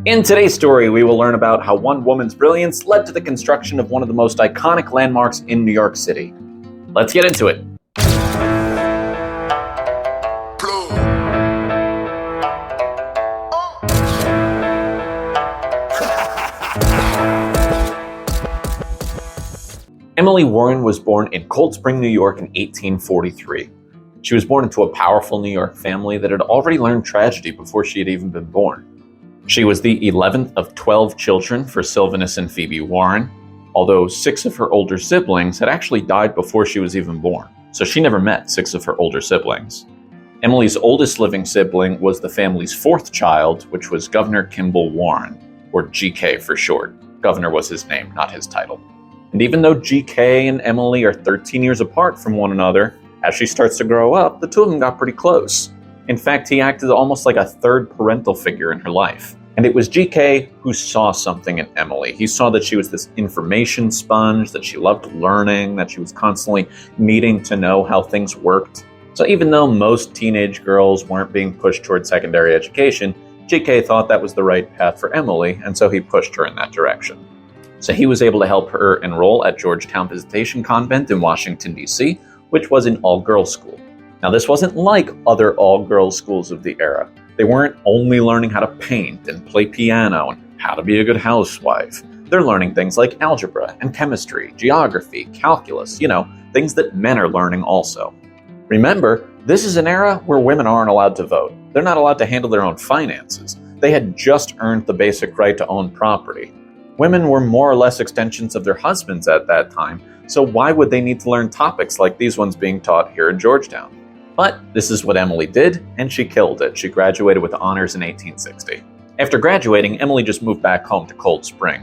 In today's story, we will learn about how one woman's brilliance led to the construction of one of the most iconic landmarks in New York City. Let's get into it. Emily Warren was born in Cold Spring, New York in 1843. She was born into a powerful New York family that had already learned tragedy before she had even been born. She was the 11th of 12 children for Sylvanus and Phoebe Warren, although 6 of her older siblings had actually died before she was even born, so she never met 6 of her older siblings. Emily's oldest living sibling was the family's 4th child, which was Governor Kimball Warren, or GK for short. Governor was his name, not his title. And even though GK and Emily are 13 years apart from one another, as she starts to grow up, the two of them got pretty close. In fact, he acted almost like a third parental figure in her life. And it was GK who saw something in Emily. He saw that she was this information sponge, that she loved learning, that she was constantly needing to know how things worked. So even though most teenage girls weren't being pushed toward secondary education, GK thought that was the right path for Emily, and so he pushed her in that direction. So he was able to help her enroll at Georgetown Visitation Convent in Washington, D.C., which was an all-girls school. Now, this wasn't like other all-girls schools of the era. They weren't only learning how to paint and play piano and how to be a good housewife. They're learning things like algebra and chemistry, geography, calculus, things that men are learning also. Remember, this is an era where women aren't allowed to vote. They're not allowed to handle their own finances. They had just earned the basic right to own property. Women were more or less extensions of their husbands at that time, so why would they need to learn topics like these ones being taught here in Georgetown? But this is what Emily did, and she killed it. She graduated with honors in 1860. After graduating, Emily just moved back home to Cold Spring.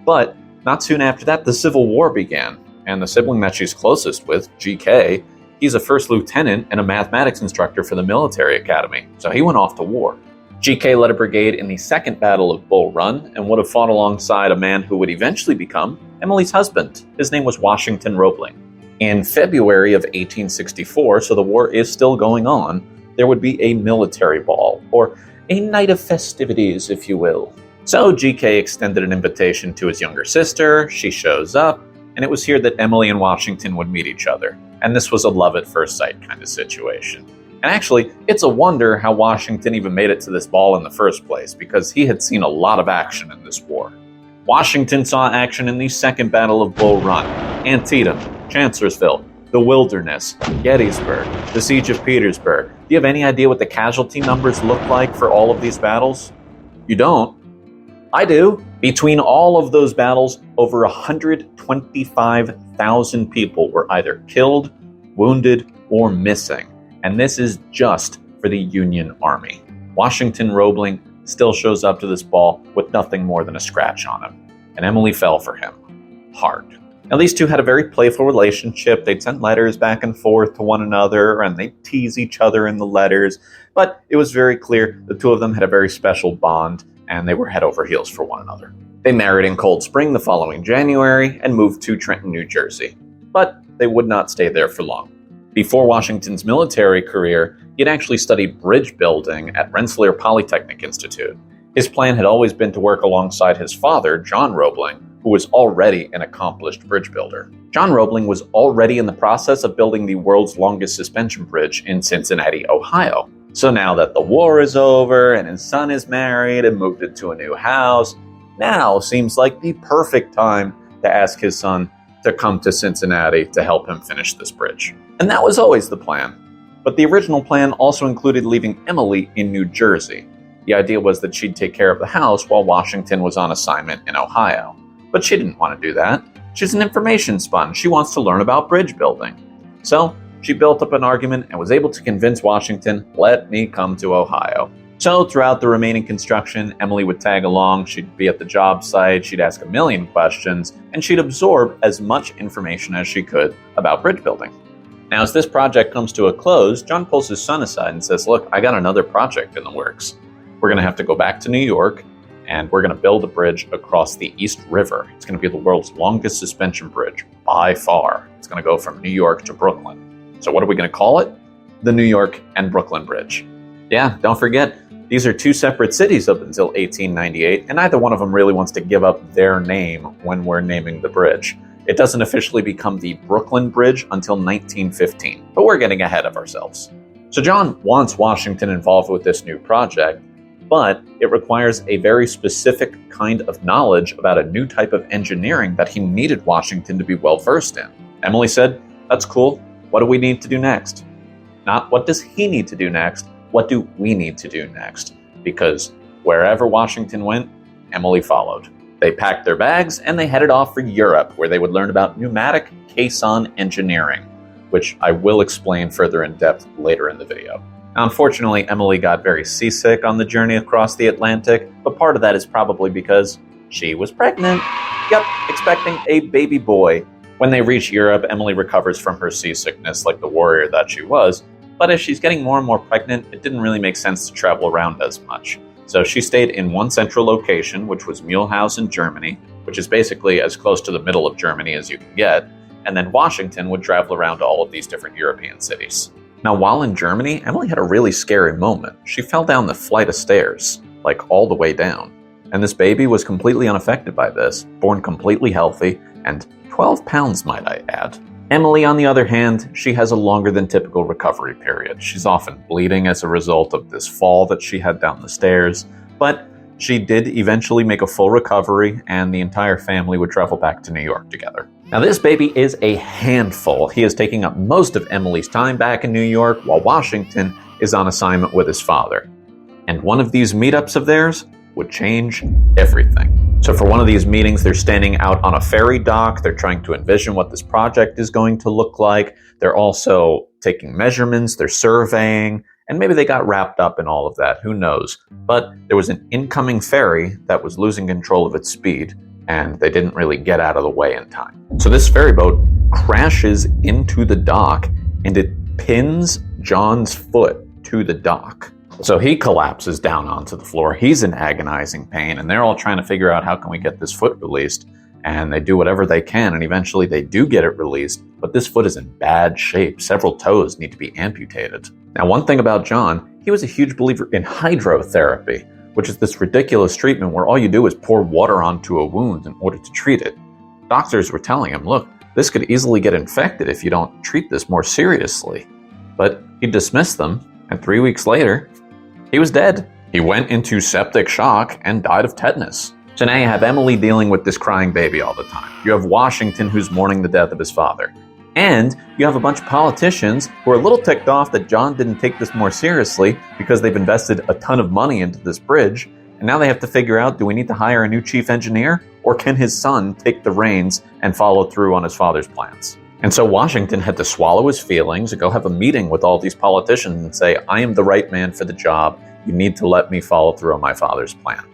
But not soon after that, the Civil War began, and the sibling that she's closest with, GK, he's a first lieutenant and a mathematics instructor for the military academy, so he went off to war. GK led a brigade in the Second Battle of Bull Run and would have fought alongside a man who would eventually become Emily's husband. His name was Washington Roebling. In February of 1864, so the war is still going on, there would be a military ball, or a night of festivities, if you will. So GK extended an invitation to his younger sister, she shows up, and it was here that Emily and Washington would meet each other. And this was a love at first sight kind of situation. And actually, it's a wonder how Washington even made it to this ball in the first place, because he had seen a lot of action in this war. Washington saw action in the Second Battle of Bull Run, Antietam, Chancellorsville, the Wilderness, Gettysburg, the Siege of Petersburg. Do you have any idea what the casualty numbers look like for all of these battles? You don't? I do. Between all of those battles, over 125,000 people were either killed, wounded, or missing. And this is just for the Union Army. Washington Roebling still shows up to this ball with nothing more than a scratch on him. And Emily fell for him. Hard. Now, these two had a very playful relationship. They'd send letters back and forth to one another, and they'd tease each other in the letters. But it was very clear the two of them had a very special bond, and they were head over heels for one another. They married in Cold Spring the following January and moved to Trenton, New Jersey. But they would not stay there for long. Before Washington's military career, he had actually studied bridge building at Rensselaer Polytechnic Institute. His plan had always been to work alongside his father, John Roebling, who was already an accomplished bridge builder. John Roebling was already in the process of building the world's longest suspension bridge in Cincinnati, Ohio. So now that the war is over and his son is married and moved into a new house, now seems like the perfect time to ask his son to come to Cincinnati to help him finish this bridge. And that was always the plan. But the original plan also included leaving Emily in New Jersey. The idea was that she'd take care of the house while Washington was on assignment in Ohio. But she didn't want to do that. She's an information sponge. She wants to learn about bridge building. So she built up an argument and was able to convince Washington, let me come to Ohio. So throughout the remaining construction, Emily would tag along, she'd be at the job site, she'd ask a million questions, and she'd absorb as much information as she could about bridge building. Now, as this project comes to a close, John pulls his son aside and says, look, I got another project in the works. We're going to have to go back to New York, and we're going to build a bridge across the East River. It's going to be the world's longest suspension bridge, by far. It's going to go from New York to Brooklyn. So what are we going to call it? The New York and Brooklyn Bridge. Yeah, don't forget, These are two separate cities up until 1898, and neither one of them really wants to give up their name when we're naming the bridge. It doesn't officially become the Brooklyn Bridge until 1915, but we're getting ahead of ourselves. So John wants Washington involved with this new project, but it requires a very specific kind of knowledge about a new type of engineering that he needed Washington to be well versed in. Emily said, "That's cool. What do we need to do next?" Not what does he need to do next, what do we need to do next? Because wherever Washington went, Emily followed. They packed their bags and they headed off for Europe, where they would learn about pneumatic caisson engineering, which I will explain further in depth later in the video. Now, unfortunately, Emily got very seasick on the journey across the Atlantic, but part of that is probably because she was pregnant. Yep, expecting a baby boy. When they reach Europe, Emily recovers from her seasickness like the warrior that she was, but as she's getting more and more pregnant, it didn't really make sense to travel around as much. So she stayed in one central location, which was Mulhouse, Germany, which is basically as close to the middle of Germany as you can get, and then Washington would travel around to all of these different European cities. Now, while in Germany, Emily had a really scary moment. She fell down the flight of stairs, like all the way down. And this baby was completely unaffected by this, born completely healthy, and 12 pounds, might I add. Emily, on the other hand, she has a longer than typical recovery period. She's often bleeding as a result of this fall that she had down the stairs, but she did eventually make a full recovery, and the entire family would travel back to New York together. Now, this baby is a handful. He is taking up most of Emily's time back in New York, while Washington is on assignment with his father. And one of these meetups of theirs would change everything. So for one of these meetings, they're standing out on a ferry dock. They're trying to envision what this project is going to look like. They're also taking measurements. They're surveying. And maybe they got wrapped up in all of that. Who knows? But there was an incoming ferry that was losing control of its speed, and they didn't really get out of the way in time. So this ferry boat crashes into the dock, and it pins John's foot to the dock. So he collapses down onto the floor. He's in agonizing pain, and they're all trying to figure out how can we get this foot released. And they do whatever they can, and eventually they do get it released, but this foot is in bad shape. Several toes need to be amputated. Now, one thing about John, he was a huge believer in hydrotherapy, which is this ridiculous treatment where all you do is pour water onto a wound in order to treat it. Doctors were telling him, look, this could easily get infected if you don't treat this more seriously. But he dismissed them, and 3 weeks later, he was dead. He went into septic shock and died of tetanus. So now you have Emily dealing with this crying baby all the time. You have Washington who's mourning the death of his father. And you have a bunch of politicians who are a little ticked off that John didn't take this more seriously because they've invested a ton of money into this bridge. And now they have to figure out, do we need to hire a new chief engineer? Or can his son take the reins and follow through on his father's plans? And so Washington had to swallow his feelings and go have a meeting with all these politicians and say, I am the right man for the job. You need to let me follow through on my father's plan.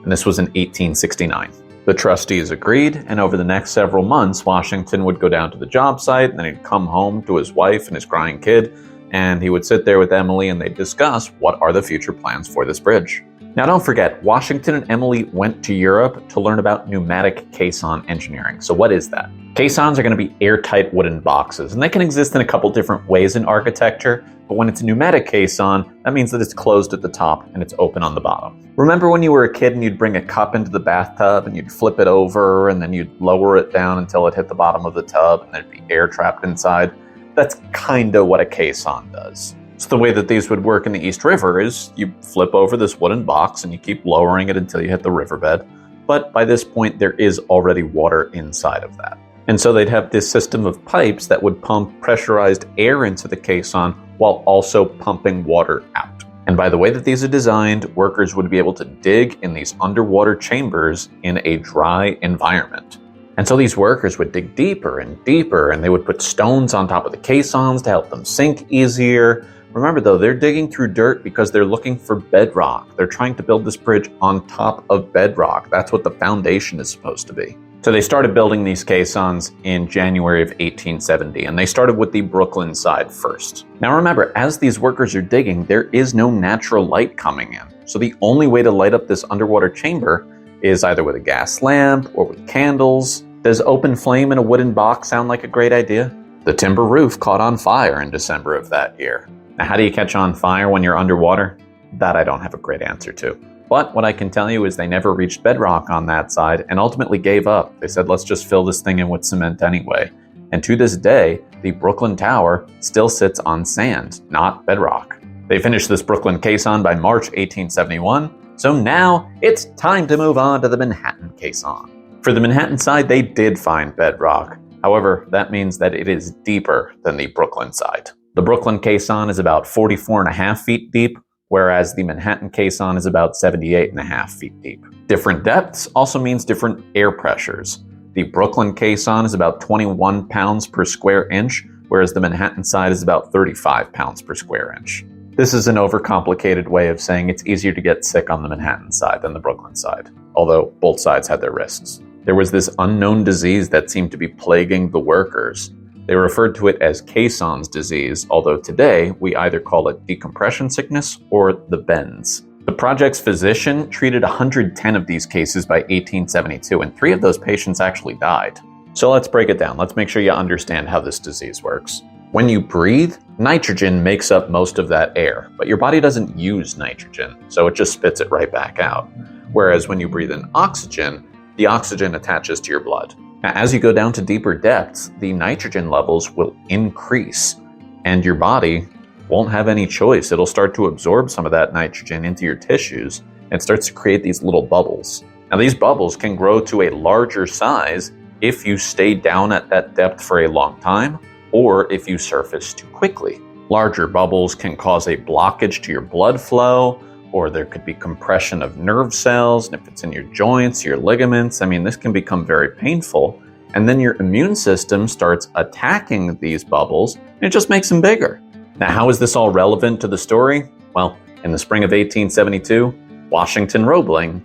And this was in 1869. The trustees agreed, and over the next several months, Washington would go down to the job site, and then he'd come home to his wife and his crying kid, and he would sit there with Emily, and they'd discuss what are the future plans for this bridge. Now, don't forget, Washington and Emily went to Europe to learn about pneumatic caisson engineering. So what is that? Caissons are going to be airtight wooden boxes, and they can exist in a couple different ways in architecture, but when it's a pneumatic caisson, that means that it's closed at the top and it's open on the bottom. Remember when you were a kid and you'd bring a cup into the bathtub and you'd flip it over and then you'd lower it down until it hit the bottom of the tub and there'd be air trapped inside? That's kind of what a caisson does. So the way that these would work in the East River is you flip over this wooden box and you keep lowering it until you hit the riverbed. But by this point, there is already water inside of that. And so they'd have this system of pipes that would pump pressurized air into the caisson while also pumping water out. And by the way that these are designed, workers would be able to dig in these underwater chambers in a dry environment. And so these workers would dig deeper and deeper, and they would put stones on top of the caissons to help them sink easier. Remember though, they're digging through dirt because they're looking for bedrock. They're trying to build this bridge on top of bedrock. That's what the foundation is supposed to be. So they started building these caissons in January of 1870, and they started with the Brooklyn side first. Now remember, as these workers are digging, there is no natural light coming in. So the only way to light up this underwater chamber is either with a gas lamp or with candles. Does open flame in a wooden box sound like a great idea? The timber roof caught on fire in December of that year. Now, how do you catch on fire when you're underwater? That I don't have a great answer to. But what I can tell you is they never reached bedrock on that side and ultimately gave up. They said, let's just fill this thing in with cement anyway. And to this day, the Brooklyn Tower still sits on sand, not bedrock. They finished this Brooklyn caisson by March 1871, so now it's time to move on to the Manhattan caisson. For the Manhattan side, they did find bedrock. However, that means that it is deeper than the Brooklyn side. The Brooklyn caisson is about 44.5 feet deep, whereas the Manhattan caisson is about 78.5 feet deep. Different depths also means different air pressures. The Brooklyn caisson is about 21 pounds per square inch, whereas the Manhattan side is about 35 pounds per square inch. This is an overcomplicated way of saying it's easier to get sick on the Manhattan side than the Brooklyn side, although both sides had their risks. There was this unknown disease that seemed to be plaguing the workers. They referred to it as caisson's disease, although today we either call it decompression sickness or the bends. The project's physician treated 110 of these cases by 1872, and 3 of those patients actually died. So let's break it down. Let's make sure you understand how this disease works. When you breathe, nitrogen makes up most of that air, but your body doesn't use nitrogen, so it just spits it right back out. Whereas when you breathe in oxygen, the oxygen attaches to your blood. Now, as you go down to deeper depths, the nitrogen levels will increase, and your body won't have any choice. It'll start to absorb some of that nitrogen into your tissues, and it starts to create these little bubbles. Now, these bubbles can grow to a larger size if you stay down at that depth for a long time, or if you surface too quickly. Larger bubbles can cause a blockage to your blood flow, or there could be compression of nerve cells, and if it's in your joints, your ligaments, this can become very painful. And then your immune system starts attacking these bubbles, and it just makes them bigger. Now, how is this all relevant to the story? Well, in the spring of 1872, Washington Roebling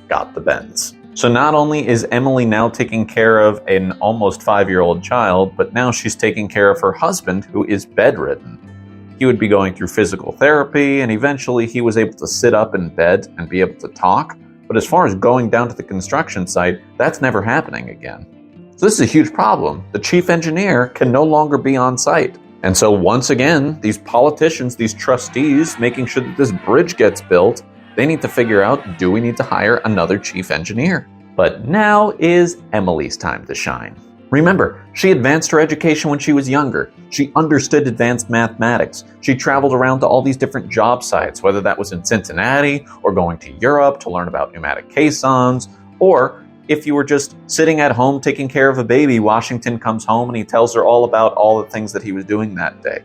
got the bends. So not only is Emily now taking care of an almost 5-year-old child, but now she's taking care of her husband, who is bedridden. He would be going through physical therapy, and eventually he was able to sit up in bed and be able to talk. But as far as going down to the construction site, that's never happening again. So this is a huge problem. The chief engineer can no longer be on site. And so once again, these politicians, these trustees, making sure that this bridge gets built, they need to figure out, do we need to hire another chief engineer? But now is Emily's time to shine. Remember, she advanced her education when she was younger. She understood advanced mathematics. She traveled around to all these different job sites, whether that was in Cincinnati or going to Europe to learn about pneumatic caissons, or if you were just sitting at home taking care of a baby, Washington comes home and he tells her all about all the things that he was doing that day.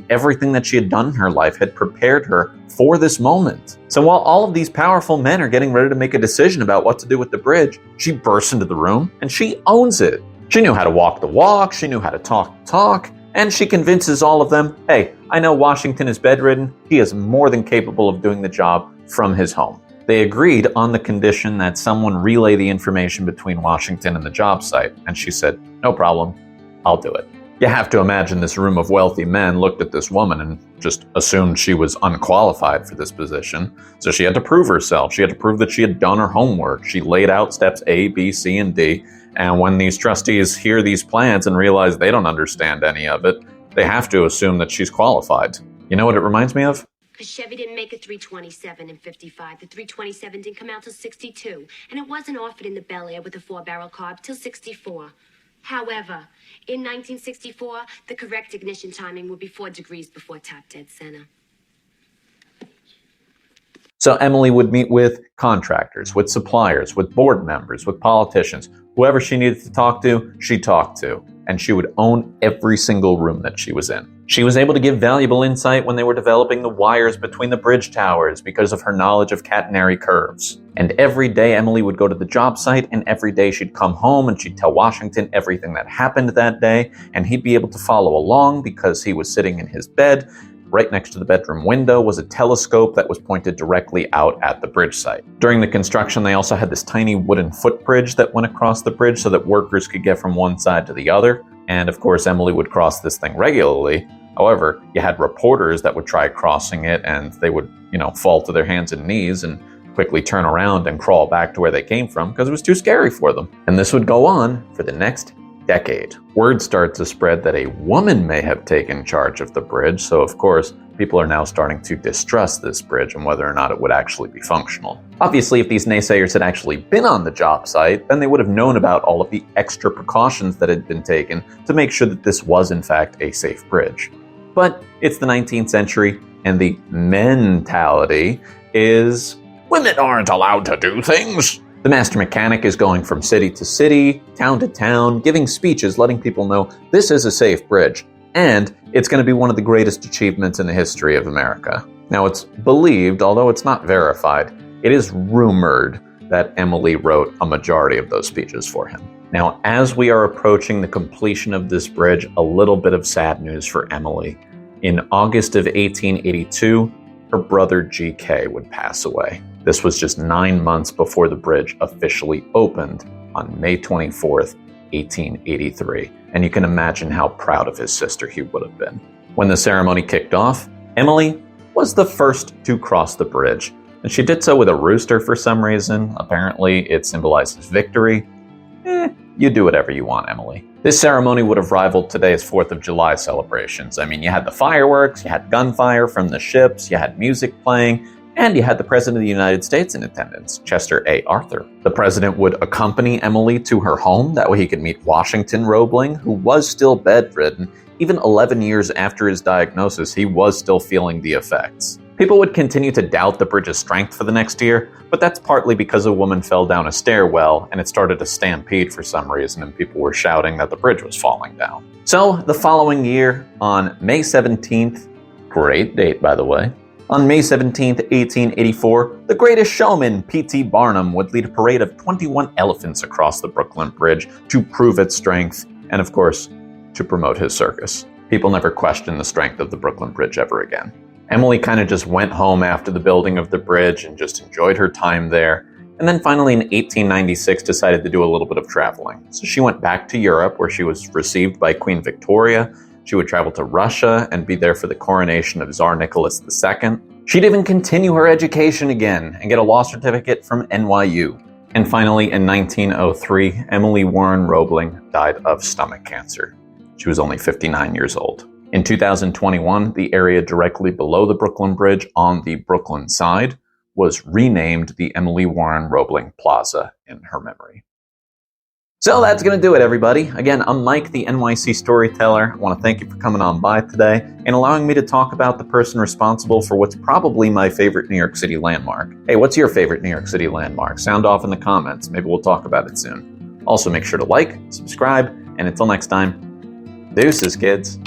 Everything that she had done in her life had prepared her for this moment. So while all of these powerful men are getting ready to make a decision about what to do with the bridge, she bursts into the room and she owns it. She knew how to walk the walk, she knew how to talk the talk, and she convinces all of them, hey, I know Washington is bedridden. He is more than capable of doing the job from his home. They agreed on the condition that someone relay the information between Washington and the job site, and she said, no problem, I'll do it. You have to imagine this room of wealthy men looked at this woman and just assumed she was unqualified for this position. So she had to prove herself. She had to prove that she had done her homework. She laid out steps A, B, C, and D. And when these trustees hear these plans and realize they don't understand any of it, they have to assume that she's qualified. You know what it reminds me of? Because Chevy didn't make a 327 in 55. The 327 didn't come out till 62. And it wasn't offered in the Bel Air with a 4-barrel carb till 64. However, in 1964, the correct ignition timing would be 4 degrees before top dead center. So Emily would meet with contractors, with suppliers, with board members, with politicians. Whoever she needed to talk to, she talked to. And she would own every single room that she was in. She was able to give valuable insight when they were developing the wires between the bridge towers because of her knowledge of catenary curves. And every day Emily would go to the job site, and every day she'd come home and she'd tell Washington everything that happened that day, and he'd be able to follow along because he was sitting in his bed. Right next to the bedroom window was a telescope that was pointed directly out at the bridge site. During the construction, they also had this tiny wooden footbridge that went across the bridge so that workers could get from one side to the other. And of course, Emily would cross this thing regularly. However, you had reporters that would try crossing it, and they would, fall to their hands and knees and quickly turn around and crawl back to where they came from because it was too scary for them. And this would go on for the next decade. Word started to spread that a woman may have taken charge of the bridge, so of course, people are now starting to distrust this bridge and whether or not it would actually be functional. Obviously, if these naysayers had actually been on the job site, then they would have known about all of the extra precautions that had been taken to make sure that this was in fact a safe bridge. But it's the 19th century, and the mentality is, women aren't allowed to do things. The master mechanic is going from city to city, town to town, giving speeches letting people know this is a safe bridge, and it's going to be one of the greatest achievements in the history of America. Now, it's believed, although it's not verified, it is rumored that Emily wrote a majority of those speeches for him. Now, as we are approaching the completion of this bridge, a little bit of sad news for Emily. In August of 1882, her brother G.K. would pass away. This was just 9 months before the bridge officially opened on May 24th, 1883. And you can imagine how proud of his sister he would have been. When the ceremony kicked off, Emily was the first to cross the bridge. And she did so with a rooster for some reason. Apparently, it symbolizes victory. You do whatever you want, Emily. This ceremony would have rivaled today's 4th of July celebrations. I mean, you had the fireworks, you had gunfire from the ships, you had music playing, and you had the President of the United States in attendance, Chester A. Arthur. The President would accompany Emily to her home. That way he could meet Washington Roebling, who was still bedridden. Even 11 years after his diagnosis, he was still feeling the effects. People would continue to doubt the bridge's strength for the next year, but that's partly because a woman fell down a stairwell and it started to stampede for some reason and people were shouting that the bridge was falling down. So the following year, on May 17th, great date by the way, on May 17th, 1884, the greatest showman, P.T. Barnum, would lead a parade of 21 elephants across the Brooklyn Bridge to prove its strength and, of course, to promote his circus. People never questioned the strength of the Brooklyn Bridge ever again. Emily kind of just went home after the building of the bridge and just enjoyed her time there. And then finally in 1896 decided to do a little bit of traveling. So she went back to Europe where she was received by Queen Victoria. She would travel to Russia and be there for the coronation of Tsar Nicholas II. She'd even continue her education again and get a law certificate from NYU. And finally in 1903, Emily Warren Roebling died of stomach cancer. She was only 59 years old. In 2021, the area directly below the Brooklyn Bridge on the Brooklyn side was renamed the Emily Warren Roebling Plaza in her memory. So that's going to do it, everybody. Again, I'm Mike, the NYC storyteller. I want to thank you for coming on by today and allowing me to talk about the person responsible for what's probably my favorite New York City landmark. Hey, what's your favorite New York City landmark? Sound off in the comments. Maybe we'll talk about it soon. Also, make sure to like, subscribe, and until next time, deuces, kids.